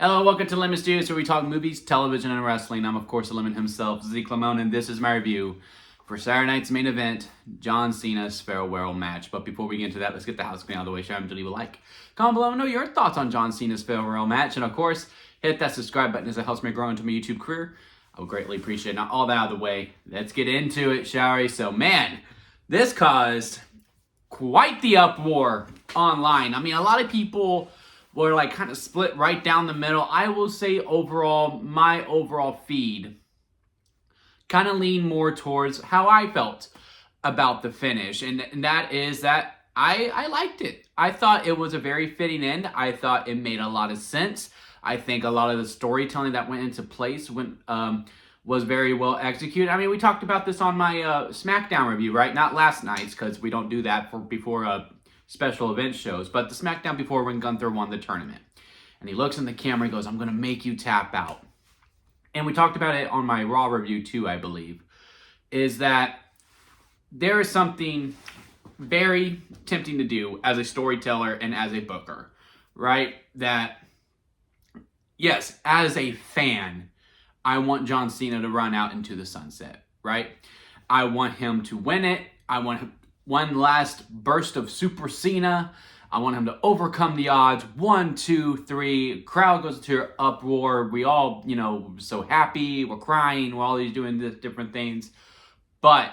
Hello, welcome to Lemon Studios, where we talk movies, television, and wrestling. I'm, of course, the Lemon himself, Zeke Lamone, and this is my review for Saturday night's main event, John Cena's farewell match. But before we get into that, let's get the house clean out of the way. Share them to leave a like. Comment below and know your thoughts on John Cena's farewell match. And, of course, hit that subscribe button as it helps me grow into my YouTube career. I would greatly appreciate it. Now, all that out of the way, let's get into it, shall we? So, man, this caused quite the uproar online. I mean, a lot of people were like kind of split right down the middle. I will say overall, my overall feed kind of leaned more towards how I felt about the finish. And that is that I liked it. I thought it was a very fitting end. I thought it made a lot of sense. I think a lot of the storytelling that went into place was very well executed. I mean, we talked about this on my SmackDown review, right? Not last night's, because we don't do that before special event shows, but the SmackDown before when Gunther won the tournament. And he looks in the camera, he goes, "I'm going to make you tap out." And we talked about it on my Raw review too, I believe, is that there is something very tempting to do as a storyteller and as a booker, right? That, yes, as a fan, I want John Cena to run out into the sunset, right? I want him to win it. I want him one last burst of Super Cena. I want him to overcome the odds. 1, 2, 3. Crowd goes into uproar. We all, so happy. We're crying. We're all doing different things. But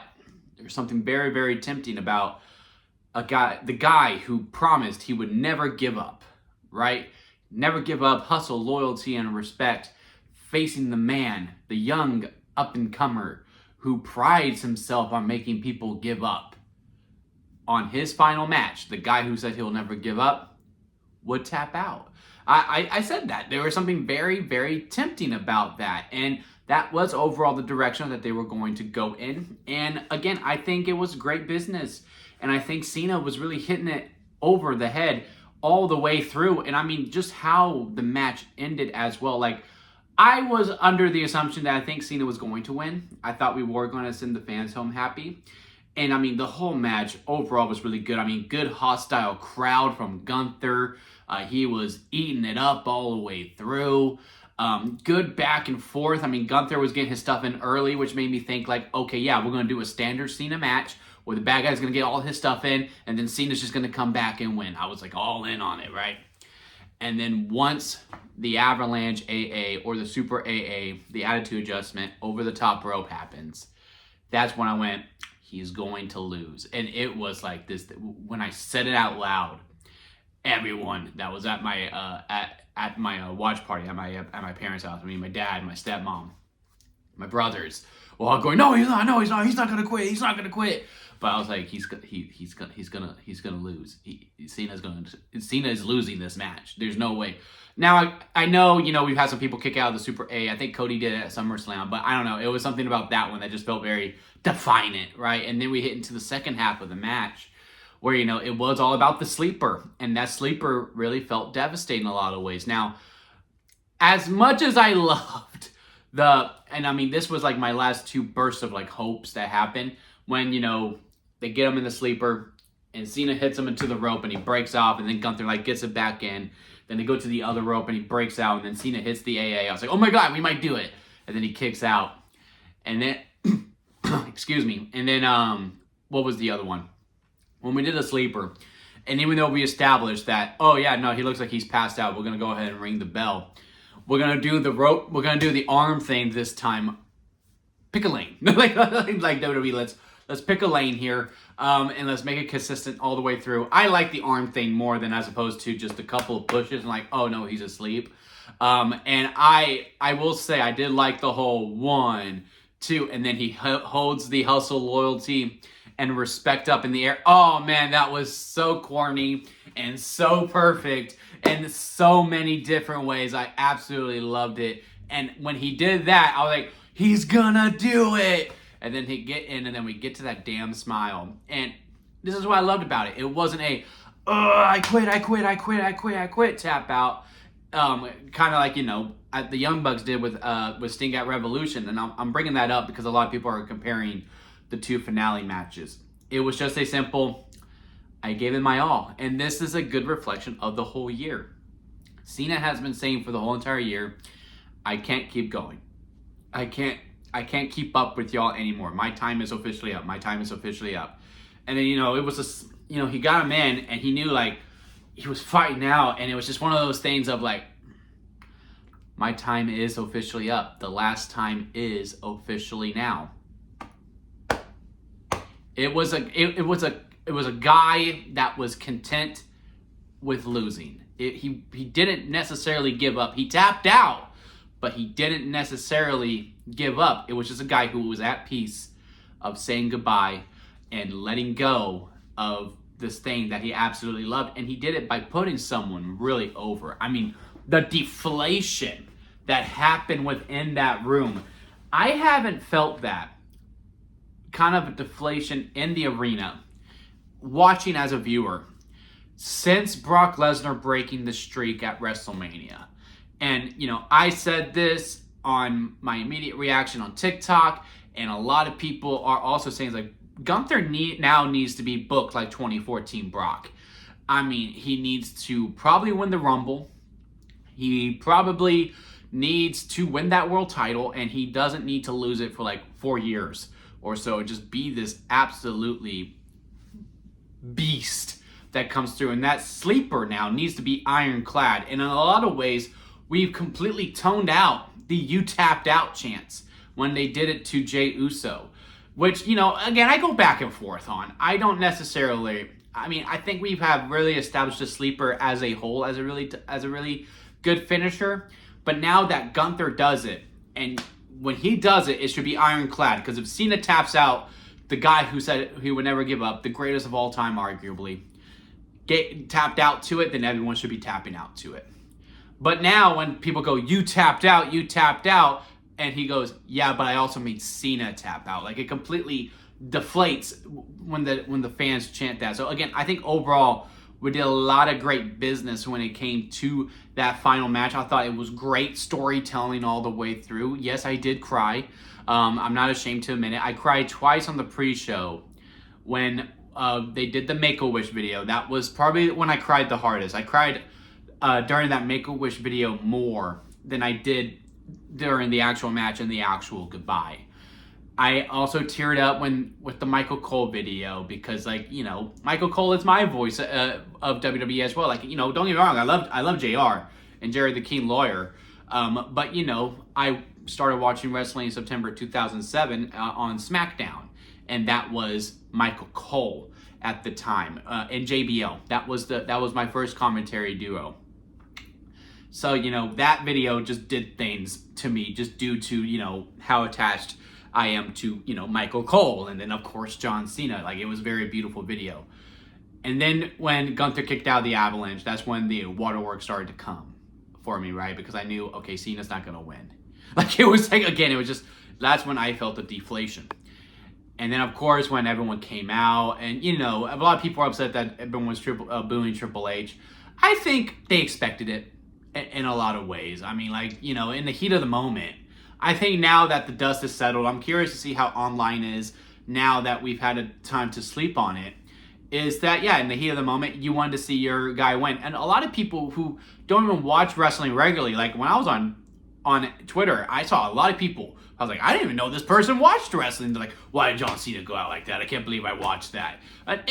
there's something very, very tempting about the guy who promised he would never give up, right? Never give up, hustle, loyalty, and respect, facing the man, the young up-and-comer who prides himself on making people give up. On his final match, the guy who said he'll never give up would tap out. I said that. There was something very, very tempting about that. And that was overall the direction that they were going to go in. And again, I think it was great business. And I think Cena was really hitting it over the head all the way through. And I mean, just how the match ended as well. Like, I was under the assumption that I think Cena was going to win. I thought we were going to send the fans home happy. And, I mean, the whole match overall was really good. I mean, good hostile crowd from Gunther. He was eating it up all the way through. Good back and forth. I mean, Gunther was getting his stuff in early, which made me think, like, okay, yeah, we're going to do a standard Cena match where the bad guy's going to get all his stuff in, and then Cena's just going to come back and win. I was, like, all in on it, right? And then once the Avalanche AA or the Super AA, the Attitude Adjustment over the top rope happens, that's when I went, he's going to lose. And it was like this, when I said it out loud, everyone that was at my at my watch party at my parents' house, I mean, my dad, my stepmom, my brothers, were all going, "No, he's not, he's not gonna quit." But I was like, he's gonna lose. Cena is losing this match. There's no way. Now, I know, we've had some people kick out of the Super A. I think Cody did it at SummerSlam, but I don't know. It was something about that one that just felt very defiant, right? And then we hit into the second half of the match where, it was all about the sleeper. And that sleeper really felt devastating in a lot of ways. Now, as much as I loved and I mean, this was like my last two bursts of like hopes that happened when, they get him in the sleeper and Cena hits him into the rope and he breaks off, and then Gunther like gets it back in. Then they go to the other rope and he breaks out, and then Cena hits the AA. I was like, oh my God, we might do it. And then he kicks out. And then, excuse me. And then, what was the other one? When we did a sleeper, and even though we established that, oh yeah, no, he looks like he's passed out, we're going to go ahead and ring the bell. We're going to do the rope, we're going to do the arm thing this time. Pick a lane. like WWE, let's pick a lane here, and let's make it consistent all the way through. I like the arm thing more than as opposed to just a couple of pushes and like, oh no, he's asleep. And I will say I did like the whole 1, 2, and then he holds the hustle, loyalty, and respect up in the air. Oh man, that was so corny and so perfect in so many different ways. I absolutely loved it. And when he did that, I was like, he's gonna do it. And then he'd get in, and then we get to that damn smile. And this is what I loved about it. It wasn't a, I quit tap out. Kind of like, the Young Bucks did with Sting at Revolution. And I'm bringing that up because a lot of people are comparing the two finale matches. It was just a simple, I gave it my all. And this is a good reflection of the whole year. Cena has been saying for the whole entire year, I can't keep going. I can't keep up with y'all anymore. My time is officially up. My time is officially up. And then, it was just, he got him in and he knew like he was fighting out, and it was just one of those things of like, my time is officially up. The last time is officially now. It was a guy that was content with losing. He didn't necessarily give up. He tapped out, but he didn't necessarily give up. It was just a guy who was at peace of saying goodbye and letting go of this thing that he absolutely loved. And he did it by putting someone really over. I mean, the deflation that happened within that room. I haven't felt that kind of a deflation in the arena watching as a viewer since Brock Lesnar breaking the streak at WrestleMania. And, I said this on my immediate reaction on TikTok, and a lot of people are also saying, like, Gunther now needs to be booked like 2014 Brock. I mean, he needs to probably win the Rumble. He probably needs to win that world title, and he doesn't need to lose it for like 4 years or so. Just be this absolutely beast that comes through. And that sleeper now needs to be ironclad. And in a lot of ways, we've completely toned out the "you tapped out" chants when they did it to Jey Uso. Which, again, I go back and forth on. I don't necessarily, I think we have really established a sleeper as a whole, as a really good finisher. But now that Gunther does it, and when he does it, it should be ironclad. Because if Cena taps out, the guy who said he would never give up, the greatest of all time, arguably, get tapped out to it, then everyone should be tapping out to it. But now when people go, "You tapped out," and he goes, "Yeah, but I also made Cena tap out." Like, it completely deflates when the fans chant that. So again, I think overall we did a lot of great business when it came to that final match. I thought it was great storytelling all the way through. Yes, I did cry. I'm not ashamed to admit it. I cried twice on the pre-show when they did the Make-A-Wish video. That was probably when I cried the hardest. I cried during that Make-A-Wish video more than I did during the actual match and the actual goodbye. I also teared up with the Michael Cole video because, like, Michael Cole is my voice of WWE as well. Like, don't get me wrong, I love JR and Jerry the King Lawyer. But, I started watching wrestling in September 2007 on SmackDown, and that was Michael Cole at the time, and JBL. That was my first commentary duo. So, that video just did things to me just due to, how attached I am to, Michael Cole, and then of course John Cena. Like, it was a very beautiful video. And then when Gunther kicked out the Avalanche, that's when the waterworks started to come for me, right? Because I knew, okay, Cena's not gonna win. Like, it was like, again, it was just, that's when I felt the deflation. And then of course when everyone came out, and a lot of people are upset that everyone was booing Triple H. I think they expected it in a lot of ways. I mean, like, in the heat of the moment, I think now that the dust is settled, I'm curious to see how online is now that we've had a time to sleep on it, is that, yeah, in the heat of the moment, you wanted to see your guy win. And a lot of people who don't even watch wrestling regularly, like when I was on Twitter, I saw a lot of people, I was like, I didn't even know this person watched wrestling. They're like, "Why did John Cena go out like that? I can't believe I watched that." And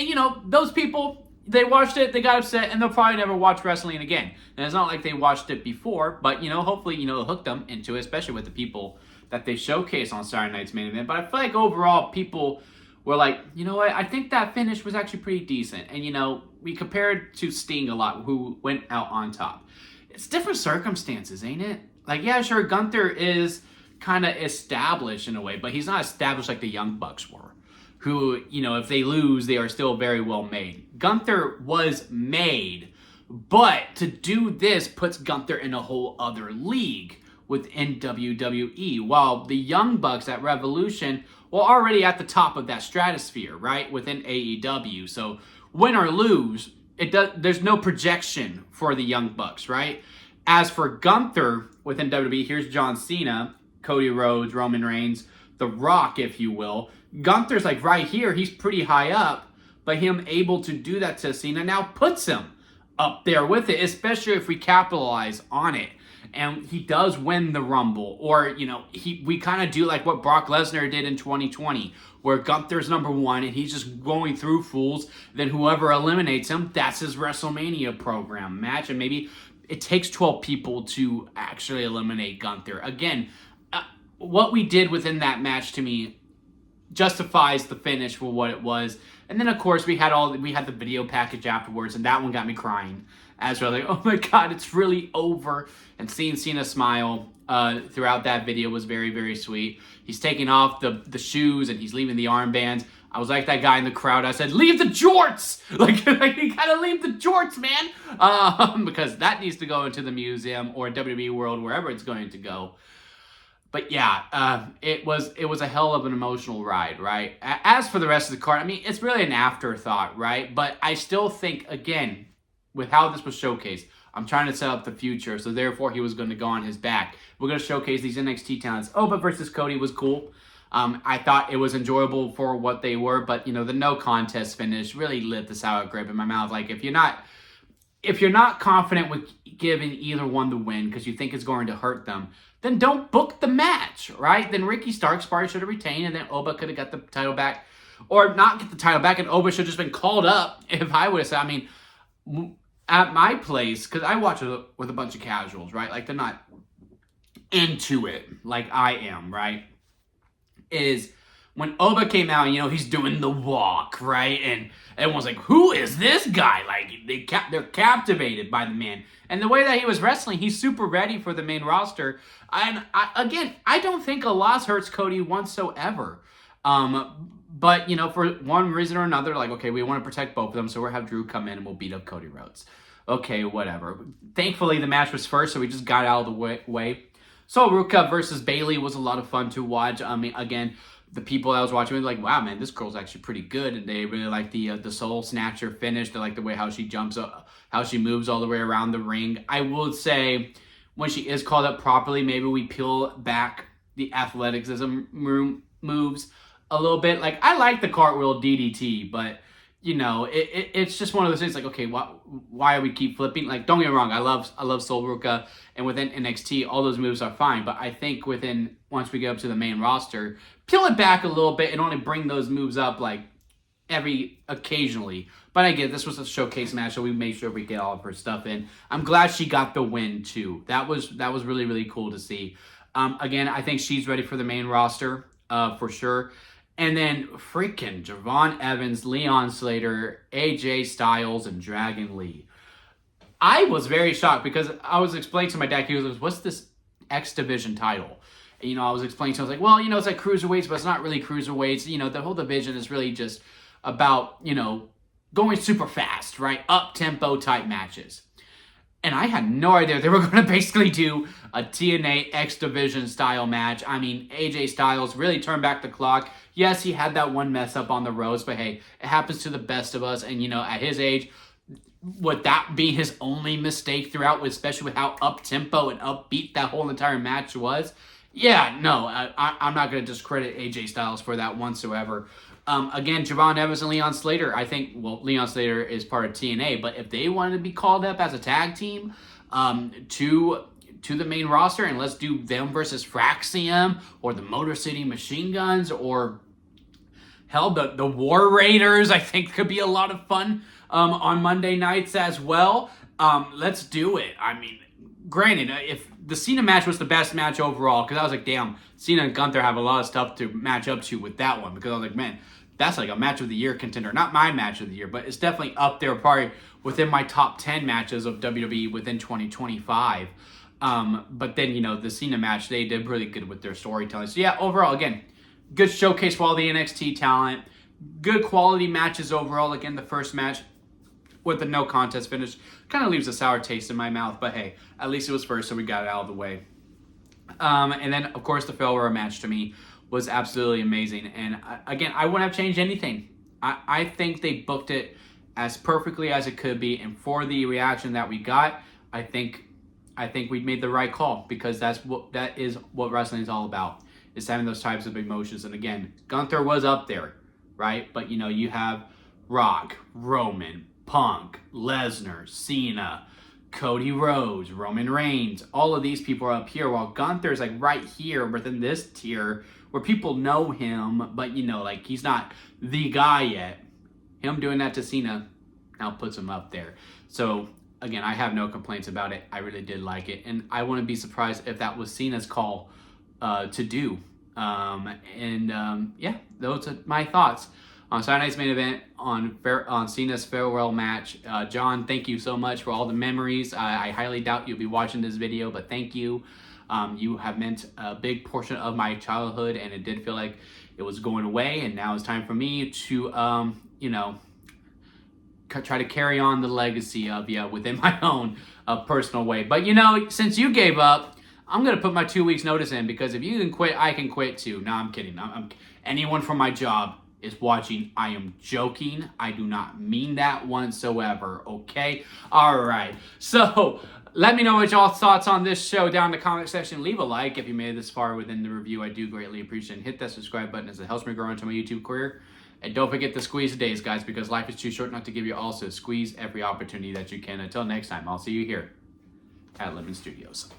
those people, they watched it, they got upset, and they'll probably never watch wrestling again. And it's not like they watched it before, but, hopefully, it hooked them into it, especially with the people that they showcase on Saturday Night's Main Event. But I feel like overall, people were like, you know what, I think that finish was actually pretty decent. And, we compared to Sting a lot, who went out on top. It's different circumstances, ain't it? Like, yeah, sure, Gunther is kind of established in a way, but he's not established like the Young Bucks were, who, if they lose, they are still very well made. Gunther was made, but to do this puts Gunther in a whole other league within WWE, while the Young Bucks at Revolution were already at the top of that stratosphere, right, within AEW. So win or lose, there's no projection for the Young Bucks, right? As for Gunther within WWE, here's John Cena, Cody Rhodes, Roman Reigns, The Rock, if you will. Gunther's like right here, he's pretty high up, but him able to do that to Cena now puts him up there with it, especially if we capitalize on it. And he does win the Rumble, or we kind of do like what Brock Lesnar did in 2020, where Gunther's number one and he's just going through fools. Then whoever eliminates him, that's his WrestleMania program match, and maybe it takes 12 people to actually eliminate Gunther. Again, what we did within that match to me justifies the finish for what it was. And then of course we had the video package afterwards, and that one got me crying as well. Like, oh my god, it's really over. And seeing Cena smile throughout that video was very, very sweet. He's taking off the shoes and he's leaving the armbands. I was like that guy in the crowd. I said, leave the jorts! Like you gotta leave the jorts, man! Because that needs to go into the museum or WWE World, wherever it's going to go. But yeah, it was a hell of an emotional ride, right? As for the rest of the card, I mean, it's really an afterthought, right? But I still think, again, with how this was showcased, I'm trying to set up the future, so therefore he was going to go on his back. We're going to showcase these NXT talents. Oba versus Cody was cool. I thought it was enjoyable for what they were, but the no contest finish really lit the sour grape in my mouth. Like, if you're not confident with giving either one the win because you think it's going to hurt them, then don't book the match, right? Then Ricky Starks probably should have retained, and then Oba could have got the title back, or not get the title back, and Oba should have just been called up. If I would have said, I mean, at my place, because I watch it with a bunch of casuals, right? Like, they're not into it like I am, right? Is when Oba came out, he's doing the walk, right? And everyone's like, who is this guy? Like, they're captivated by the man. And the way that he was wrestling, he's super ready for the main roster. And I don't think a loss hurts Cody whatsoever. But, for one reason or another, like, okay, we want to protect both of them, so we'll have Drew come in and we'll beat up Cody Rhodes. Okay, whatever. Thankfully, the match was first, so we just got out of the way. So, Ruka versus Bayley was a lot of fun to watch. I mean, again, the people I was watching were like, wow, man, this girl's actually pretty good. And they really like the Soul Snatcher finish. They like the way how she jumps up, how she moves all the way around the ring. I will say, when she is called up properly, maybe we peel back the athleticism moves a little bit. Like, I like the cartwheel DDT, but it's just one of those things. Like, okay, why do we keep flipping? Like, don't get me wrong, I love Sol Ruka, and within NXT, all those moves are fine. But I think once we get up to the main roster, peel it back a little bit and only bring those moves up like occasionally. But I get this was a showcase match, so we made sure we get all of her stuff in. I'm glad she got the win too. That was really, really cool to see. Again, I think she's ready for the main roster for sure. And then freaking Javon Evans, Leon Slater, AJ Styles, and Dragon Lee. I was very shocked because I was explaining to my dad, he was like, what's this X Division title? And, I was explaining to him, I was like, well, it's like cruiserweights, but it's not really cruiserweights. The whole division is really just about, going super fast, right? Up-tempo type matches. And I had no idea they were going to basically do a TNA X Division style match. I mean, AJ Styles really turned back the clock. Yes, he had that one mess up on the roads, but hey, it happens to the best of us. And, at his age, would that be his only mistake throughout, especially with how up-tempo and upbeat that whole entire match was? Yeah, no, I'm not going to discredit AJ Styles for that whatsoever. Again, Javon Evans and Leon Slater, I think, Leon Slater is part of TNA, but if they wanted to be called up as a tag team to the main roster, and let's do them versus Fraxium or the Motor City Machine Guns, or hell, the War Raiders, I think could be a lot of fun on Monday nights as well. Let's do it. I mean, granted, if the Cena match was the best match overall, because I was like, damn, Cena and Gunther have a lot of stuff to match up to with that one, because I was like, man, that's like a match of the year contender. Not my match of the year, but it's definitely up there, probably within my top 10 matches of WWE within 2025. But then, the Cena match, they did really good with their storytelling. So yeah, overall, again, good showcase for all the NXT talent. Good quality matches overall. Again, the first match with the no contest finish kind of leaves a sour taste in my mouth. But hey, at least it was first, so we got it out of the way. And then, of course, the Failure match to me was absolutely amazing. And again, I wouldn't have changed anything. I think they booked it as perfectly as it could be. And for the reaction that we got, I think we made the right call, because that is what wrestling is all about, is having those types of emotions. And again, Gunther was up there, right? But you have Rock, Roman, Punk, Lesnar, Cena, Cody Rhodes, Roman Reigns, all of these people are up here, while Gunther's like right here within this tier where people know him, but you know, like he's not the guy yet. Him doing that to Cena now puts him up there. So again, I have no complaints about it. I really did like it, and I wouldn't be surprised if that was Cena's call to do. Yeah, those are my thoughts on Saturday night's main event on Cena's farewell match. John, thank you so much for all the memories. I highly doubt you'll be watching this video, but thank you. You have meant a big portion of my childhood, and it did feel like it was going away, and now it's time for me to, you know, try to carry on the legacy of you within my own personal way. But you know, since you gave up, I'm gonna put my 2 weeks notice in, because if you can quit, I can quit too. No, I'm kidding. Anyone from my job is watching. I am joking. I do not mean that whatsoever. Okay. All right. So let me know what y'all's thoughts on this show down in the comment section. Leave a like if you made it this far within the review. I do greatly appreciate it. And hit that subscribe button as it helps me grow into my YouTube career. And don't forget to squeeze the days, guys, because life is too short not to give you all. So squeeze every opportunity that you can. Until next time, I'll see you here at Lemon Studios.